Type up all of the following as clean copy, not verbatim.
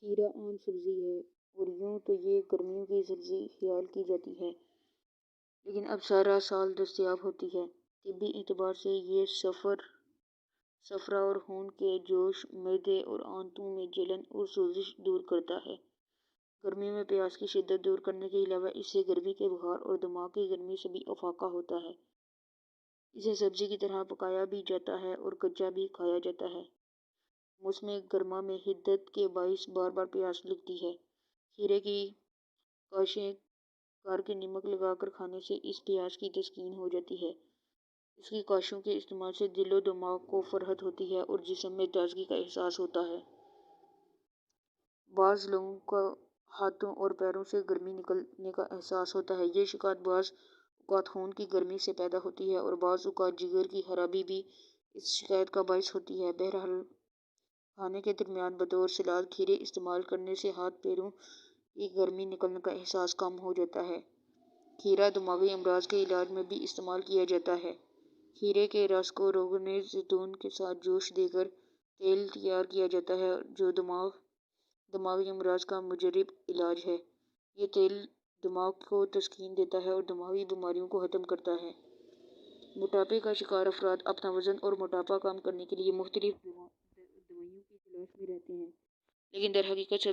کھیرا عام سبزی ہے اور یوں تو یہ گرمیوں کی سبزی خیال کی جاتی ہے، لیکن اب سارا سال دستیاب ہوتی ہے۔ طبی اعتبار سے یہ صفرا اور خون کے جوش، معدے اور آنتوں میں جلن اور سوزش دور کرتا ہے۔ گرمیوں میں پیاس کی شدت دور کرنے کے علاوہ اس سے گرمی کے بخار اور دماغ کی گرمی سے بھی افاقہ ہوتا ہے۔ اسے سبزی کی طرح پکایا بھی جاتا ہے اور کچا بھی کھایا جاتا ہے۔ موسم گرما میں حدت کے باعث بار بار پیاس لگتی ہے۔ کھیرے کی کاشیں کار کے نمک لگا کر کھانے سے اس پیاس کی تسکین ہو جاتی ہے۔ اس کی کاشوں کے استعمال سے دل و دماغ کو فرحت ہوتی ہے اور جسم میں تازگی کا احساس ہوتا ہے۔ بعض لوگوں کو ہاتھوں اور پیروں سے گرمی نکلنے کا احساس ہوتا ہے۔ یہ شکایت بعض اوقات خون کی گرمی سے پیدا ہوتی ہے اور بعض اوقات جگر کی خرابی بھی اس شکایت کا باعث ہوتی ہے۔ بہرحال، کھانے کے درمیان بطور سلاد کھیرے استعمال کرنے سے ہاتھ پیروں کی گرمی نکلنے کا احساس کم ہو جاتا ہے۔ کھیرا دماغی امراض کے علاج میں بھی استعمال کیا جاتا ہے۔ کھیرے کے رس کو روغن زیتون کے ساتھ جوش دے کر تیل تیار کیا جاتا ہے جو دماغی امراض کا مجرب علاج ہے۔ یہ تیل دماغ کو تسکین دیتا ہے اور دماغی بیماریوں کو ختم کرتا ہے۔ موٹاپے کا شکار افراد اپنا وزن اور موٹاپا کم کرنے کے لیے مختلف دوائیوں کی تلاش میں رہتے ہیں، لیکن در حقیقت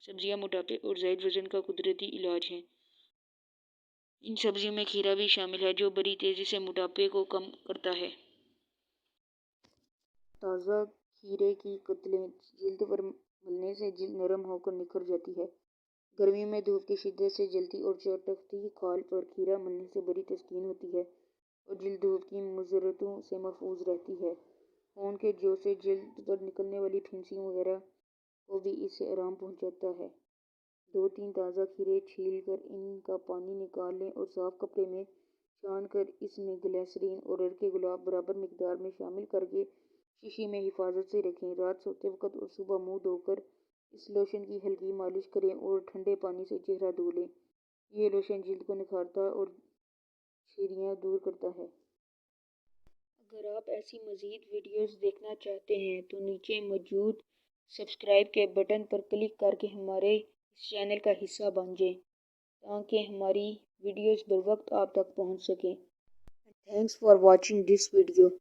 سبزیاں موٹاپے اور زائد وزن کا قدرتی علاج ہیں۔ ان سبزیوں میں کھیرا بھی شامل ہے جو بڑی تیزی سے موٹاپے کو کم کرتا ہے۔ تازہ کھیرے کی قطعیں جلد پر ملنے سے جلد نرم ہو کر نکھر جاتی ہے۔ گرمیوں میں دھوپ کی شدت سے جلتی اور چٹکتی کھال پر کھیرا ملنے سے بڑی تسکین ہوتی ہے اور جلد دھوپ کی مضرتوں سے محفوظ رہتی ہے۔ خون کے جوش سے جلد پر نکلنے والی پھنسیوں وغیرہ کو بھی اس سے آرام پہنچتا ہے۔ 2-3 تازہ کھیرے چھیل کر ان کا پانی نکال لیں اور صاف کپڑے میں چھان کر اس میں گلیسرین اور عرق گلاب برابر مقدار میں شامل کرکے شیشی میں حفاظت سے رکھیں۔ رات سوتے وقت اور صبح منہ دھو کر اس لوشن کی ہلکی مالش کریں اور ٹھنڈے پانی سے چہرہ دھو لیں۔ یہ لوشن جلد کو نکھارتا اور جھریاں دور کرتا ہے۔ اگر آپ ایسی مزید ویڈیوز دیکھنا چاہتے ہیں تو نیچے موجود سبسکرائب کے بٹن پر کلک کرکے ہمارے اس چینل کا حصہ بن جائیں تاکہ ہماری ویڈیوز بروقت آپ تک پہنچ سکیں۔ Thanks for watching this video.